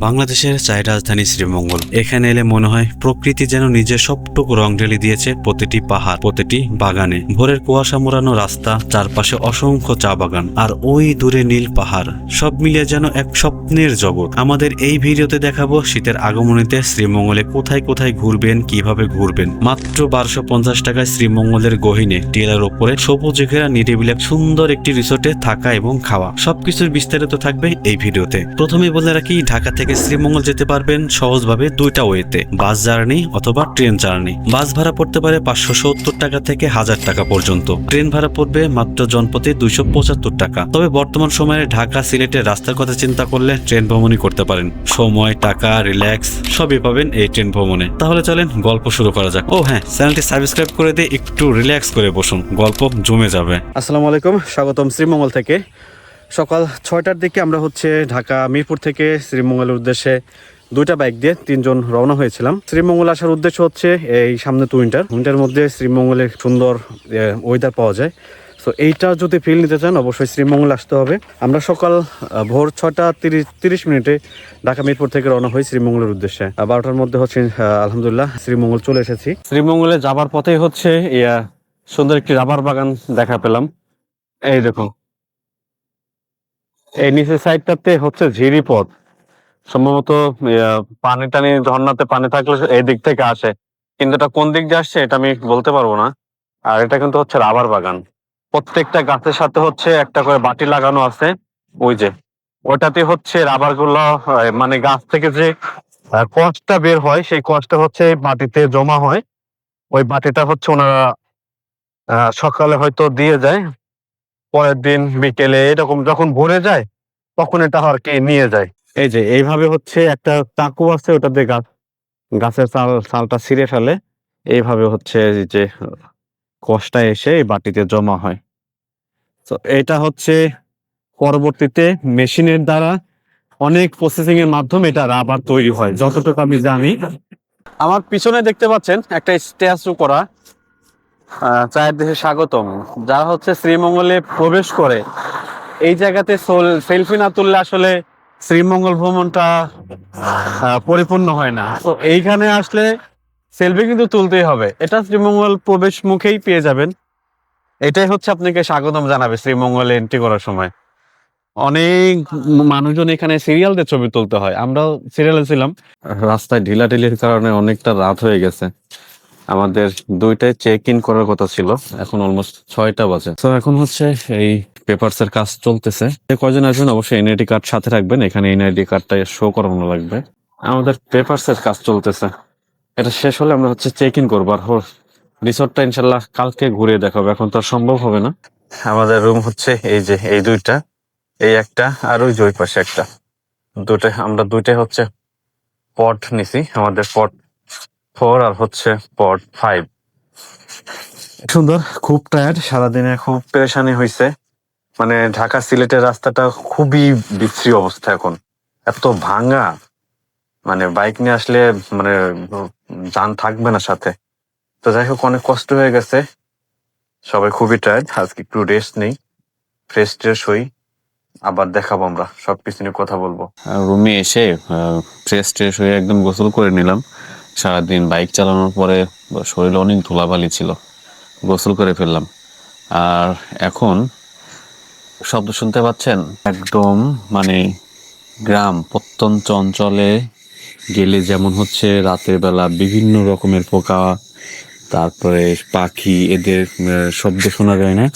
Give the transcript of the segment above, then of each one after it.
বাংলাদেশের চাই রাজধানী শ্রীমঙ্গল। এখানে এলে মনে হয় প্রকৃতি যেন নিজের সবটুকু রং ঢেলে দিয়েছে প্রতিটি পাহাড়, প্রতিটি বাগানে। ভোরের কুয়াশা মোড়ানো রাস্তা, চারপাশে অসংখ্য চা বাগান, আর ওই দূরে নীল পাহাড়, সব মিলিয়ে যেন এক স্বপ্নের জগৎ। আমাদের এই ভিডিওতে দেখাবো শীতের আগমনীতে শ্রীমঙ্গলে কোথায় কোথায় ঘুরবেন, কিভাবে ঘুরবেন। মাত্র 1250 টাকায় শ্রীমঙ্গলের গহীনে টিলার ওপরে সবুজ ঘেরা নিরিবিলি সুন্দর একটি রিসোর্টে থাকা এবং খাওয়া, সবকিছুর বিস্তারিত থাকবে এই ভিডিওতে। প্রথমে বলে রাখি, ঢাকা থেকে শ্রীমঙ্গল যেতে পারবেন সহজভাবে দুইটা ওয়েতে, বাস জার্নি অথবা ট্রেন জার্নি। বাস ভাড়া পড়তে পারে 570 টাকা থেকে 1000 টাকা পর্যন্ত। ট্রেন ভাড়া পড়বে মাত্র জনপ্রতি 275 টাকা। তবে বর্তমান সময়ে ঢাকা সিলেটের রাস্তার কথা চিন্তা করলে ট্রেন ভ্রমণই করতে পারেন। সময়, টাকা, রিল্যাক্স সবই পাবেন এই ট্রেন ভ্রমণে। তাহলে চলেন গল্প শুরু করা যাক। ও হ্যাঁ, চ্যানেলটি সাবস্ক্রাইব করে দিয়ে একটু রিল্যাক্স করে বসুন, গল্প জমে যাবে। আসসালামু আলাইকুম, স্বাগতম শ্রীমঙ্গল থেকে। সকাল 6টার দিকে আমরা ঢাকা মিরপুর থেকে শ্রীমঙ্গলের উদ্দেশ্যে দুইটা বাইক দিয়ে 3 জন রওনা হয়েছিলাম। শ্রীমঙ্গল আসার উদ্দেশ্য হচ্ছে এই সামনে তো উইন্টার মধ্যে শ্রীমঙ্গলে সুন্দর ওয়েদার পাওয়া যায়। সো এইটা যদি ফিল নিতে চান অবশ্যই শ্রীমঙ্গল আসতে হবে। আমরা সকাল ভোর 6:30 ঢাকা মিরপুর থেকে রওনা হই শ্রীমঙ্গলের উদ্দেশ্যে। 12টার মধ্যে আলহামদুলিল্লাহ শ্রীমঙ্গল চলে এসেছি। শ্রীমঙ্গলে যাবার পথেই সুন্দর একটি রাবার বাগান দেখা পেলাম। এই দেখুন, এই নিচের সাইডটাতে ঝিরি পথ, সম্ভবত পানি টানি ঝর্ণাতে পানি থাকলে এই দিক থেকে আসে, কিন্তু এটা কোন দিক দিয়ে আসছে এটা আমি বলতে পারবো না। আর এটা কিন্তু রাবার বাগান। প্রত্যেকটা গাছের সাথে একটা করে বাটি লাগানো আছে। ওই যে ওটাতে রাবার গুলো মানে গাছ থেকে যে কষটা বের হয়, সেই কষটা মাটিতে জমা হয়। ওই বাটিটা ওনারা সকালে হয়তো দিয়ে যায়, পরের দিন বিকেলে এরকম যখন ভরে যায় তখন এটা আর কি নিয়ে যায়। এই যে এইভাবে একটা চাকু আছে, ওটাতে গাছের ছালটা ছিঁড়ে ফেলে। এইভাবে এই যে কষটা এসে এই বাটিতে জমা হয়। তো এটা পরবর্তীতে মেশিনের দ্বারা অনেক প্রসেসিং এর মাধ্যমে এটা রাবার তৈরি হয়, যতটুকু আমি জানি। আমার পিছনে দেখতে পাচ্ছেন একটা স্ট্যাচু করা, চায়ের দেশে স্বাগতম। যারা শ্রীমঙ্গলে প্রবেশ করে এই জায়গাতে সেলফি না তুললে আসলে শ্রীমঙ্গল ভ্রমণটা পরিপূর্ণ হয় না। তো এইখানে আসলে সেলফি কিন্তু তুলতেই হবে। এটা শ্রীমঙ্গল প্রবেশ মুখেই পেয়ে যাবেন। এটাই আপনাকে স্বাগতম জানাবে শ্রীমঙ্গলে এন্ট্রি করার সময়। অনেক মানুষজন এখানে সিরিয়াল দিয়ে ছবি তুলতে হয়, আমরাও সিরিয়ালে ছিলাম। রাস্তায় ঢিলাঢিলির কারণে অনেকটা রাত হয়ে গেছে। আমাদের 2টায় চেক ইন করার কথা ছিল, এখন অলমোস্ট 6টা বাজে। তো এখন এই পেপারস এর কাজ চলতেছে। কয়জন আসবেন অবশ্যই এনআইডি কার্ড সাথে রাখবেন, এখানে এনআইডি কার্ডটা শো করানো লাগবে। আমাদের পেপারস এর কাজ চলতেছে, এটা শেষ হলে আমরা চেক ইন করবো। আর রিসোর্টটা ইনশাল্লাহ কালকে ঘুরে দেখাবো, এখন তো আর সম্ভব হবে না। আমাদের রুম এই যে এই 2টা, এই একটা আর ওই যে ওই পাশে একটা, আমরা দুইটাই পড নিছি। আমাদের পড 4 আর পড 5। সুন্দর, খুব টায়ার্ড, সারাদিনে খুব পেরেশানি হয়েছে। মানে ঢাকা সিলেটের রাস্তাটা খুবই বিশ্রী অবস্থা এখন, এত ভাঙা, মানে বাইক নিয়ে আসলে মানে যান থাকবে না সাথে। তো যাই হোক, অনেক কষ্ট হয়ে গেছে, সবাই খুবই টায়ার্ড। আজকে একটু রেস্ট নেই, ফ্রেশ ট্রেশ হই, আবার দেখাবো, আমরা সবকিছু নিয়ে কথা বলবো। রুমে এসে ফ্রেশ ট্রেশ হয়ে একদম গোসল করে নিলাম। সারাদিন বাইক চালানোর পরে শরীরে অনেক ধুলাবালি ছিল, গোসল করে ফেললাম। আর এখন শব্দ শুনতে পাচ্ছেন, একদম মানে গ্রাম প্রত্যন্ত অঞ্চলে গেলে যেমন রাতের বেলা বিভিন্ন রকমের পোকা, তারপরে পাখি, এদের শব্দ শোনা যায় না,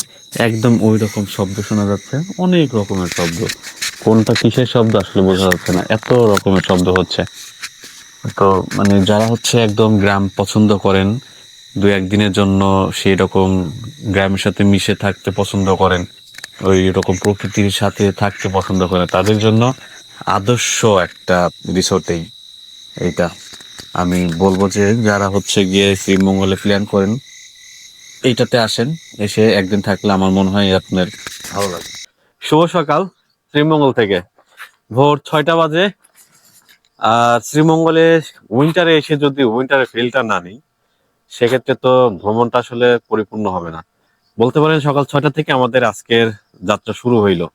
একদম ওই রকম শব্দ শোনা যাচ্ছে। অনেক রকমের শব্দ, কোনটা কিসের শব্দ আসলে বোঝা যাচ্ছে না, এত রকমের শব্দ হচ্ছে। তো মানে যারা একদম গ্রাম পছন্দ করেন, 2-1 দিনের জন্য সেই রকম গ্রামের সাথে মিশে থাকতে পছন্দ করেন, ওই রকম প্রকৃতির সাথে থাকতে পছন্দ করেন, তাদের জন্য আদর্শ একটা রিসোর্টেই এইটা। আমি বলবো যে যারা গিয়ে শ্রীমঙ্গলে প্ল্যান করেন, এইটাতে আসেন, এসে একদিন থাকলে আমার মনে হয় আপনার ভালো লাগবে। শুভ সকাল শ্রীমঙ্গল থেকে, ভোর 6টা বাজে। আর শ্রীমঙ্গলে উইন্টারে এসে যদি উইন্টারের ফিলটা না নিই, সেক্ষেত্রে তো ভ্রমণটা আসলে পরিপূর্ণ হবে না। বলতে পারেন সকাল 6টা থেকে আমাদের আজকের যাত্রা শুরু হইলো।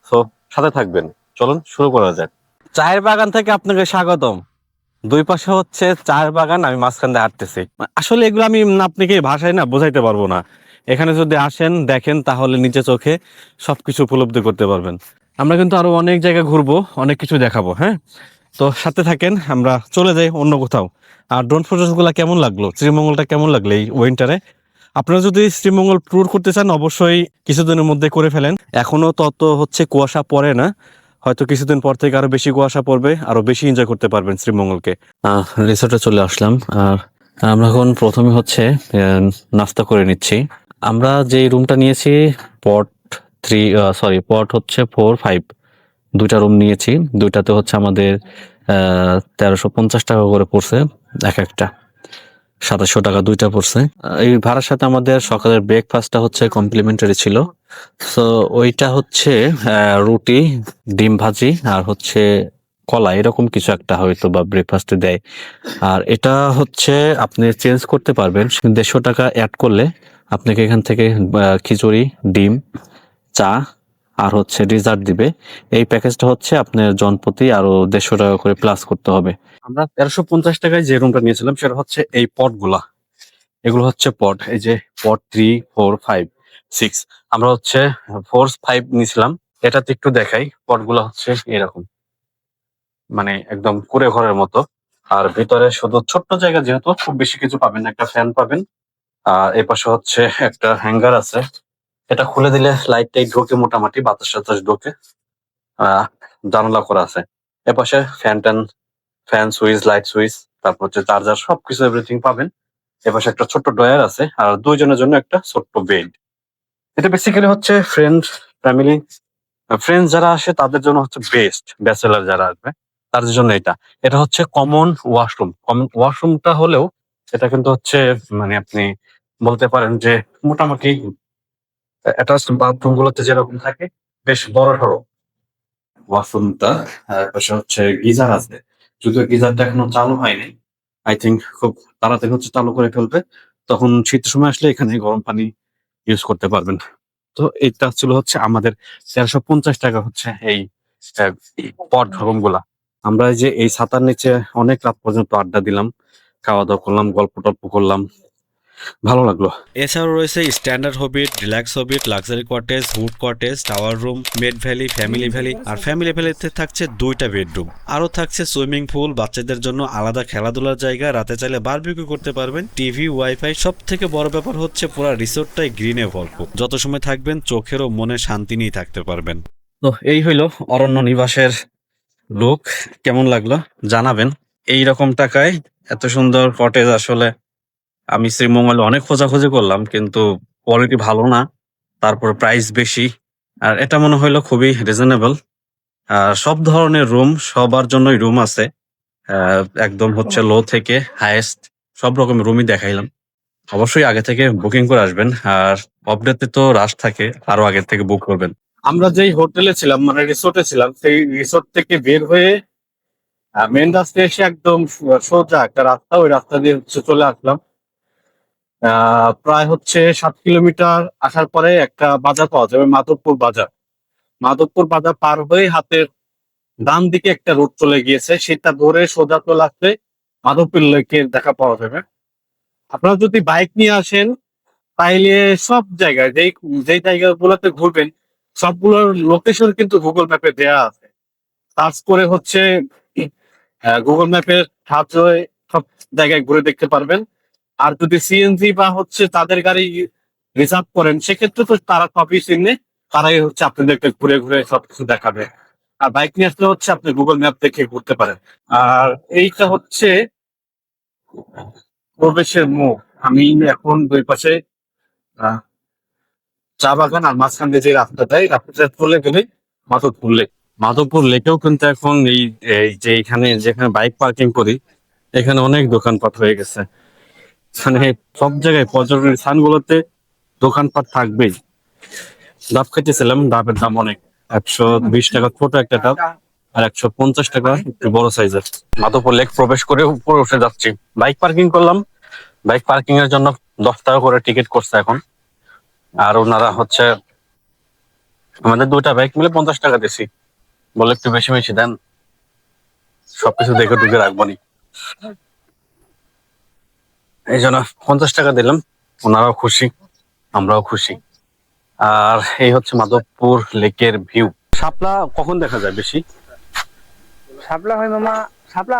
তো সাথে থাকবেন, চলুন শুরু করা যাক। চায়ের বাগান থেকে আপনাকে স্বাগতম। দুই পাশে হচ্ছে চায়ের বাগান, আমি মাঝখান দিয়ে হাঁটতেছি। আসলে এগুলো আমি আপনাকে ভাষায় না বোঝাইতে পারবো না। এখানে যদি আসেন দেখেন তাহলে নিজে চোখে সবকিছু উপলব্ধি করতে পারবেন। আমরা কিন্তু আরো অনেক জায়গা ঘুরবো, অনেক কিছু দেখাবো। হ্যাঁ, তো সাথে থাকেন, আমরা চলে যাই অন্য কোথাও। আর ড্রোন ফটোস গুলা কেমন লাগলো, শ্রীমঙ্গলটা কেমন লাগলো এই উইন্টারে? আপনারা যদি শ্রীমঙ্গল ট্যুর করতে চান অবশ্যই কিছুদিনের মধ্যে করে ফেলেন। এখনো তত হচ্ছে কুয়াশা পড়ে না, হয়তো কিছুদিন পর থেকে আরো বেশি কুয়াশা পড়বে, আরো বেশি এনজয় করতে পারবেন শ্রীমঙ্গলকে। রিসোর্টে চলে আসলাম। আর আমরা এখন প্রথমে হচ্ছে নাস্তা করে নিচ্ছি। আমরা যে রুমটা নিয়েছি পট থ্রি, সরি পট হচ্ছে 4-5, দুইটা রুম নিয়েছি। দুইটাতে হচ্ছে আমাদের 1350 টাকা করে পড়ছে এক একটা, 2700 টাকা দুইটা পড়ছে। এই ভাড়ার সাথে আমাদের সকালের ব্রেকফাস্টটা হচ্ছে কমপ্লিমেন্টারি ছিল। তো ওইটা হচ্ছে রুটি, ডিম ভাজি আর হচ্ছে কলা, এরকম কিছু একটা হয়তো বা ব্রেকফাস্টে দেয়। আর এটা হচ্ছে আপনি চেঞ্জ করতে পারবেন, 150 টাকা অ্যাড করলে আপনাকে এখান থেকে খিচুড়ি, ডিম, চা আর হচ্ছে ডিজার্ট দিবে। এই প্যাকেজটা হচ্ছে আপনার জনপ্রতি আরো 150 টাকা করে প্লাস করতে হবে। আমরা 1350 টাকায় যে রুমটা নিয়েছিলাম সেটা হচ্ছে এই পট গুলা, এগুলো হচ্ছে পট। এই যে পট 3, 4, 5, 6, আমরা হচ্ছে 4, 5 নিয়েছিলাম। এটাতে একটু দেখাই, পট গুলা হচ্ছে এরকম, মানে একদম কুড়ে ঘরের মতো। আর ভিতরে শুধু ছোট্ট জায়গা, যেহেতু খুব বেশি কিছু পাবেন না, একটা ফ্যান পাবেন। আর এই পাশে হচ্ছে একটা হ্যাঙ্গার আছে, এটা খুলে দিলে লাইট টাইট ঢোকে, মোটামুটি বাতাস টাতাস ঢোকে। আহ জানালা করা আছে। এপাশে fan tan, fan switch, light switch, তারপর হচ্ছে চার্জার, সবকিছু এভরিথিং পাবেন। এপাশে একটা ছোট্ট ড্রয়ার আছে, আর দুইজনের জন্য একটা ছোট্ট বেড। এটা বেসিক্যালি হচ্ছে ফ্রেন্ড, ফ্যামিলি, ফ্রেন্ডস যারা আসে তাদের জন্য হচ্ছে বেস্ট। ব্যাচেলার যারা আসবে তাদের জন্য এটা। এটা হচ্ছে কমন ওয়াশরুম। কমন ওয়াশরুমটা হলেও এটা কিন্তু হচ্ছে, মানে আপনি বলতে পারেন যে মোটামুটি অ্যাটাচড বাথরুম গুলোতে যেরকম থাকে, বেশ বড় সড়ো ওয়াশরুমটা। পাশে হচ্ছে গিজার আছে, যদিও গিজারটা এখনো চালু হয়নি। আই থিঙ্ক খুব তাড়াতাড়ি হচ্ছে চালু করে ফেলবে, তখন শীতের সময় আসলে এখানে গরম পানি ইউজ করতে পারবেন। তো এটা ছিল হচ্ছে আমাদের 1350 টাকা হচ্ছে এই পড রুম গুলা। আমরা এই যে এই ছাতার নিচে অনেক রাত পর্যন্ত আড্ডা দিলাম, খাওয়া দাওয়া করলাম, গল্প টল্প করলাম, ভালো লাগলো। এছাড়াও রয়েছে standard Hobbit, deluxe Hobbit, luxury cottage, hood cottage, tower room, maid valley, family valley. আর ফ্যামিলি ভ্যালিতে থাকছে 2টা বেডরুম, আরো থাকছে সুইমিং পুল, বাচ্চাদের জন্য আলাদা খেলাধুলার জায়গা, রাতে চাইলে বারবিকিউ করতে পারবেন, টিভি, ওয়াইফাই। সব থেকে বড় ব্যাপার হচ্ছে পুরো রিসোর্টটাই গ্রিনে ভরপুর। যত সময় থাকবেন চোখের ও মনে শান্তি নিয়ে থাকতে পারবেন। তো এই হইলো অরণ্য নিবাসের লুক। কেমন লাগলো জানাবেন। এই রকম টাকায় এত সুন্দর কটেজ আসলে আমি শ্রীমঙ্গলে অনেক খোঁজাখুঁজি করলাম, কিন্তু কোয়ালিটি ভালো না, তারপর প্রাইস বেশি। আর এটা মনে হইলো খুবই রিজনেবল। সব ধরনের রুম, সবার জন্যই রুম আছে। একদম হচ্ছে লো থেকে হাইয়েস্ট সব রকমের রুমই দেখাইলাম। অবশ্যই আগে থেকে বুকিং করে আসবেন, আর অফডেতে তো রাশ থাকে, আরো আগে থেকে বুক করবেন। আমরা যেই হোটেলে ছিলাম, মানে রিসোর্টে ছিলাম, সেই রিসোর্ট থেকে বের হয়ে মেন রাস্তায় এসে একদম সোজা একটা রাস্তা, ওই রাস্তা দিয়ে হচ্ছে চলে আসলাম। প্রায় হচ্ছে 7 কিলোমিটার আসার পরে একটা বাজার পাওয়া যাবে, মাধবপুর বাজার। মাধবপুর বাজার পার হয়ে হাতের ডান দিকে একটা রোড চলে গিয়েছে, সেটা ধরে সোজা চলে আসলে মাধবপুর লেকের দেখা পাওয়া যাবে। আপনারা যদি বাইক নিয়ে আসেন তাইলে সব জায়গায়, যেই যেই জায়গাগুলোতে ঘুরবেন সবগুলোর লোকেশন কিন্তু গুগল ম্যাপে দেয়া আছে। সার্চ করে হচ্ছে গুগল ম্যাপের সাহায্যে সব জায়গায় ঘুরে দেখতে পারবেন। আর যদি সিএনজি বা হচ্ছে তাদের গাড়ি রিজার্ভ করেন, সেক্ষেত্রে তো তারা সবই চিনে, তারাই হচ্ছে আপনাদেরকে ঘুরে ঘুরে সবকিছু দেখাবে। আর বাইক নিয়ে আসলে হচ্ছে আপনি গুগল ম্যাপ দেখে ঘুরতে পারেন। আর এইটা হচ্ছে প্রবেশের মুখ। আমি এখন দুই পাশে আহ, চা বাগান, আর মাঝখান দিয়ে যে রাস্তাটা, এই রাস্তাটা চলে গেলে মাধবপুর লেক। মাধবপুর লেকেও কিন্তু এখন এই এই যে এখানে যেখানে বাইক পার্কিং করি, এখানে অনেক দোকানপাট হয়ে গেছে। মানে সব জায়গায় পর্যটন স্থানগুলোতে দোকানপাট থাকবেই। ডাব খাইতেছিলাম, ডাবের দাম অনেক, 120 টাকা ছোট একটা ডাব, আর 150 টাকা একটু বড় সাইজের। মাধবপুর লেক প্রবেশ করে উপরে উঠে যাচ্ছি, বাইক পার্কিং করলাম। বাইক পার্কিং এর জন্য 10 টাকা করে টিকিট করছে এখন। আর ওনারা হচ্ছে আমাদের 2টা বাইক মিলে 50 টাকা দিছি, বলে একটু বেশি বেশি দেন। সবকিছু দেখে ঢুকে রাখবো নি। এই জন্য 50 টাকা দিলাম, ওনারাও খুশি, আমরাও খুশি। আর এই হচ্ছে মাধবপুর লেকের ভিউ। শাপলা কখন দেখা যায় বেশি? শাপলা হয় মামা, শাপলা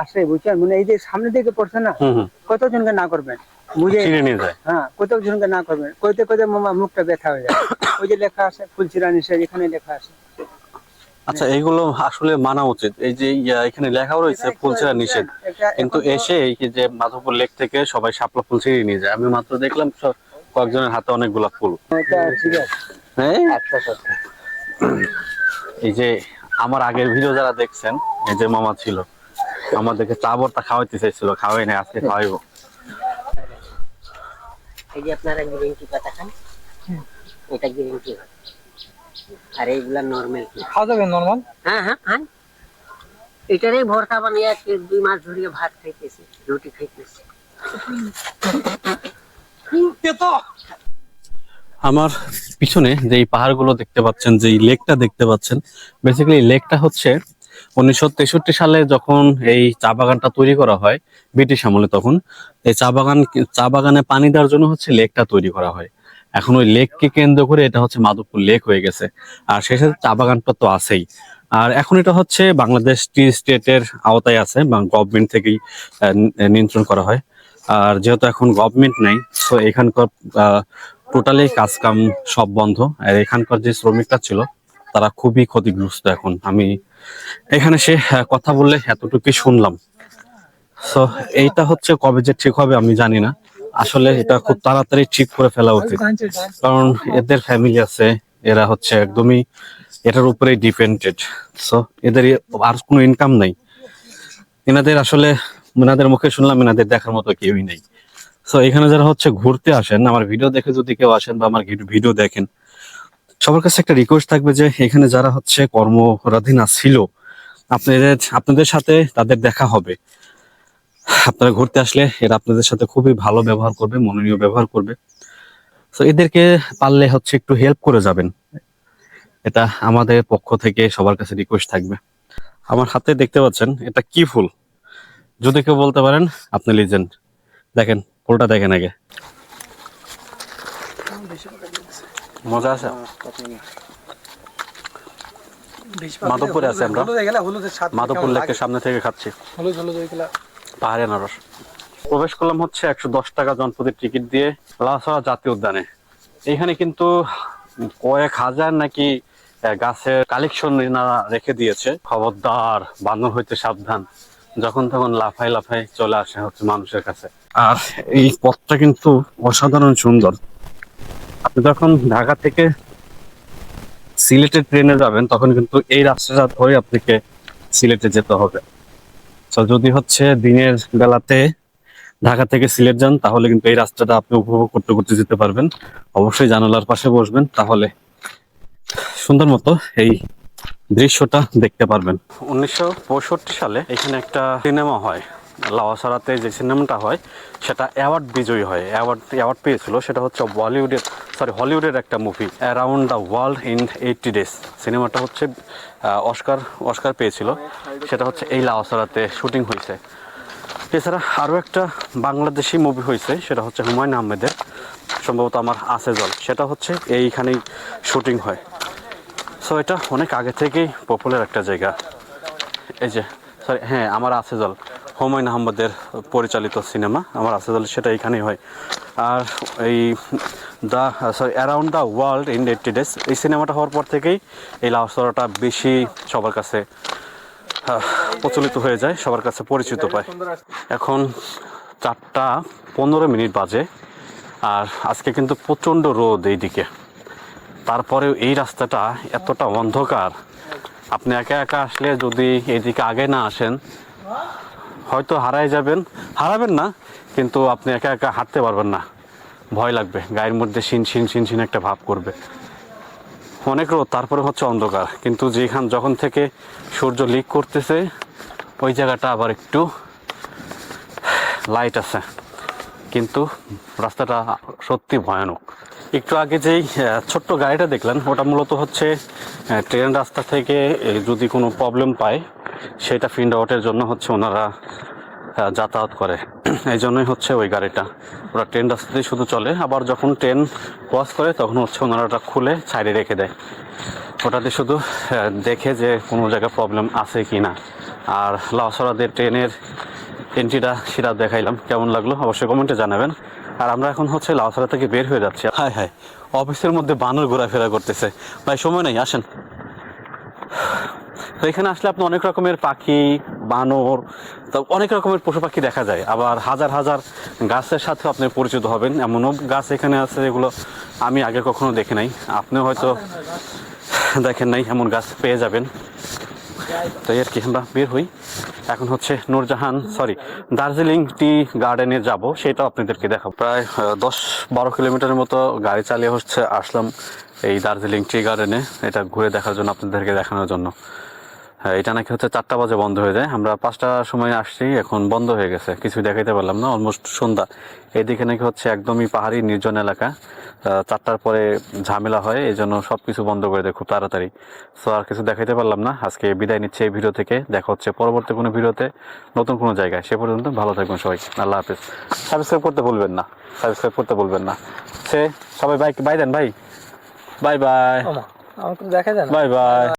আসে বুঝছেন, মানে এই যে সামনে দিকে পড়ছে না, কতজনকে না করবেন বুঝে, চিনে নিয়ে যায়। হ্যাঁ কতজনকে না করবেন, কইতে কইতে মামা মুখটা ব্যথা হয়ে যায়। ওই যে লেখা আছে ফুলচিরা নিষেধ, এখানে লেখা আছে। আচ্ছা, এইগুলো আসলে মানা উচিত। এই যে এখানে লেখাও রয়েছে ফুলছেড়া নিষেধ, কিন্তু এসে এই যে মাধবপুর লেক থেকে সবাই শাপলা ফুল ছিঁড়ে নিয়ে যায়। আমি মাত্র দেখলাম কয়েকজনের হাতে অনেকগুলা ফুল। ঠিক আছে, হ্যাঁ, আচ্ছা আচ্ছা। এই যে আমার আগের ভিডিও যারা দেখছেন, এই যে মামা ছিল, আমাদেরকে চা ভর্তা খাওয়াইতে চাইছিল, খাওয়াই নাই, আজকে খাওয়াইবো। এই যে আপনারা গ্রিন টি পাতা খান, এটা গ্রিন টি, আর এইগুলা নরমাল টি। খাওয়া যাবে নরমাল? হ্যাঁ হ্যাঁ খান। এটারই ভর্তা বানিয়ে 2 মাস ধরে ভাত খাইতেছি, রুটি খাইতেছি। আমার পিছনে যে এই পাহাড়গুলো দেখতে পাচ্ছেন, যে এই লেকটা দেখতে পাচ্ছেন, বেসিক্যালি এই লেকটা হচ্ছে 1963 সালে যখন এই চা বাগানটা তৈরি করা হয় ব্রিটিশ আমলে, তখন এই চা বাগানে পানি দেওয়ার জন্য হচ্ছে লেকটা তৈরি করা হয়। এখন ওই লেককে কেন্দ্র করে এটা হচ্ছে মাধবপুর লেক হয়ে গেছে। আর সেই সাথে চা বাগানটা তো আছেই। আর এখন এটা হচ্ছে বাংলাদেশ টি স্টেটের আওতায় আছে, বা গভর্নমেন্ট থেকেই নিয়ন্ত্রণ করা হয়। আর যেহেতু এখন গভর্নমেন্ট নাই, তো এখানকার টোটালি কাজ কাম সব বন্ধ। আর এখানকার যে শ্রমিকরা ছিল তারা খুবই ক্ষতিগ্রস্ত এখন। আমি এখানে সে কথা বললে এতটুকুই শুনলাম। তো এইটা হচ্ছে কবে যে ঠিক হবে আমি জানি না। আসলে এটা খুব তাড়াতাড়ি ঠিক করে ফেলা উচিত, কারণ এদের ফ্যামিলি আছে, এরা হচ্ছে একদমই এটার উপরেই ডিপেন্ডেড। সো এদের আর কোনো ইনকাম নাই। এনাদের আসলে, এনাদের মুখে শুনলাম এনাদের দেখার মতো কেউই নেই। সো এখানে যারা হচ্ছে ঘুরতে আসেন, আমার ভিডিও দেখে যদি কেউ আসেন বা আমার ভিডিও দেখেন, সবার কাছে একটা রিকোয়েস্ট থাকবে যে এখানে যারা হচ্ছে কর্মরাধীন ছিল, আপনাদের সাথে তাদের দেখা হবে। আপনারা ঘুরতে আসলে এরা আপনাদের সাথে খুবই ভালো ব্যবহার করবে, মনোনীয় ব্যবহার করবে। তো এদেরকে পারলে হচ্ছে একটু হেল্প করে যাবেন, এটা আমাদের পক্ষ থেকে সবার কাছে রিকোয়েস্ট থাকবে। আমার হাতে দেখতে পাচ্ছেন এটা কি ফুল, যদি কেউ বলতে পারেন আপনি লিজেন্ড। দেখেন ফুলটা, দেখেন আগে, মজা আছে। মাধবপুরে আছে, আমরা মাধবপুর লেকের সামনে থেকে খাচ্ছি পাহাড়ি আনারস। প্রবেশ করলাম হচ্ছে 110 টাকা জনপ্রতি টিকিট দিয়ে লাউছড়া জাতীয় উদ্যানে। এখানে কিন্তু কয়েক হাজার নাকি গাছের কালেকশন রেখে দিয়েছে। খবরদার, বানর হইতে সাবধান, যখন তখন লাফাই লাফাই চলে আসে হচ্ছে মানুষের কাছে। আর এই পথটা কিন্তু অসাধারণ সুন্দর। আপনি যখন ঢাকা থেকে সিলেটে ট্রেনে যাবেন, তখন কিন্তু এই রাস্তাটা ধরে আপনাকে সিলেটে যেতে হবে। তো যদি হচ্ছে দিনের বেলাতে ঢাকা থেকে সিলেট যান, তাহলে কিন্তু এই রাস্তাটা আপনি উপভোগ করতে করতে যেতে পারবেন। অবশ্যই জানালার পাশে বসবেন, তাহলে সুন্দর মতো এই দৃশ্যটা দেখতে পারবেন। 1965 সালে এখানে একটা সিনেমা হয়, লাউছড়াতে যে সিনেমাটা হয় সেটা অ্যাওয়ার্ড বিজয়ী হয়, অ্যাওয়ার্ড পেয়েছিল। সেটা হচ্ছে হলিউডের একটা movie, around the world in 80 days. সিনেমাটা হচ্ছে অস্কার পেয়েছিল। সেটা হচ্ছে এই লাউছড়াতে শুটিং হয়েছে। এছাড়া আরও একটা বাংলাদেশি মুভি হয়েছে, সেটা হচ্ছে হুমায়ুন আহমেদের, সম্ভবত আমার আছে জল, সেটা হচ্ছে এইখানেই শুটিং হয়। সো এটা অনেক আগে থেকেই পপুলার একটা জায়গা। এই যে হ্যাঁ, আমার আছে জল, হুমায়ুন আহমেদের পরিচালিত সিনেমা আমার আছে জল, সেটা এইখানেই হয়। আর এই around the world in 80 days, এই সিনেমাটা হওয়ার পর থেকেই এই লাউছড়াটা বেশি সবার কাছে প্রচলিত হয়ে যায়, সবার কাছে পরিচিত পায়। এখন 4:15 বাজে, আর আজকে কিন্তু প্রচণ্ড রোদ এইদিকে। তারপরেও এই রাস্তাটা এতটা অন্ধকার, আপনি একা একা আসলে যদি এইদিকে আগে না আসেন, হয়তো হারাবেন না, কিন্তু আপনি একা একা হাঁটতে পারবেন না, ভয় লাগবে, গায়ের মধ্যে শিন একটা ভাব করবে। অনেক রোদ, তারপরে হচ্ছে অন্ধকার, কিন্তু যখন থেকে সূর্য লিক করতেছে ওই জায়গাটা আবার একটু লাইট আছে, কিন্তু রাস্তাটা সত্যি ভয়ানক। একটু আগে যেই ছোট্ট গাড়িটা দেখলেন, ওটা মূলত হচ্ছে ট্রেন রাস্তা থেকে যদি কোনো প্রবলেম পায় সেটা ফিন্ড আউটের জন্য হচ্ছে ওনারা যাতায়াত করে। এই জন্যই হচ্ছে ওই গাড়িটা, ওরা ট্রেন রাস্তাতেই শুধু চলে, আবার যখন ট্রেন ক্রস করে তখন হচ্ছে ওনারা ওটা খুলে সাইডে রেখে দেয়। ওটাতে শুধু দেখে যে কোনো জায়গায় প্রবলেম আছে কি না। আর লাউসরাদের ট্রেনের এন্ট্রিটা সেটা দেখাইলাম, কেমন লাগলো অবশ্যই কমেন্টে জানাবেন। আর আমরা এখন হচ্ছে লাউসরা থেকে বের হয়ে যাচ্ছি। হায় হায়, অফিসের মধ্যে বানর ঘোরাফেরা করতেছে। ভাই সময় নেই, আসেন। তো এখানে আসলে আপনি অনেক রকমের পাখি, বানর, তো অনেক রকমের পশু পাখি দেখা যায়। আবার হাজার হাজার গাছের সাথে আপনি পরিচিত হবেন। এমনও গাছ এখানে আছে যেগুলো আমি আগে কখনো দেখি নাই, আপনিও হয়তো দেখেন নাই, এমন গাছ পেয়ে যাবেন। তাই আর কি আমরা বের হই। এখন হচ্ছে নূরজাহান দার্জিলিং টি গার্ডেনে যাব, সেটাও আপনাদেরকে দেখাবো। প্রায় 10-12 কিলোমিটারের মতো গাড়ি চালিয়ে হচ্ছে আসলাম এই দার্জিলিং টি গার্ডেনে, এটা ঘুরে দেখার জন্য, আপনাদেরকে দেখানোর জন্য। হ্যাঁ, এটা নাকি হচ্ছে 4টা বাজে বন্ধ হয়ে যায়। আমরা 5টার সময় আসছি, এখন বন্ধ হয়ে গেছে, কিছুই দেখাইতে পারলাম না, অলমোস্ট সন্ধ্যা। এদিকে নাকি হচ্ছে একদমই পাহাড়ি নির্জন এলাকা, 4টার পরে ঝামেলা হয়, এই জন্য সব কিছু বন্ধ করে দেয় খুব তাড়াতাড়ি। সো আর কিছু দেখাইতে পারলাম না, আজকে বিদায় নিচ্ছে এই ভিডিও থেকে। দেখা হচ্ছে পরবর্তী কোনো ভিডিওতে, নতুন কোনো জায়গায়। সে পর্যন্ত ভালো থাকবেন সবাই, আল্লাহ হাফেজ। সাবস্ক্রাইব করতে ভুলবেন না, সবাই বাই দেন ভাই, বাই বাই, আমার তো দেখা যায় না। Bye bye.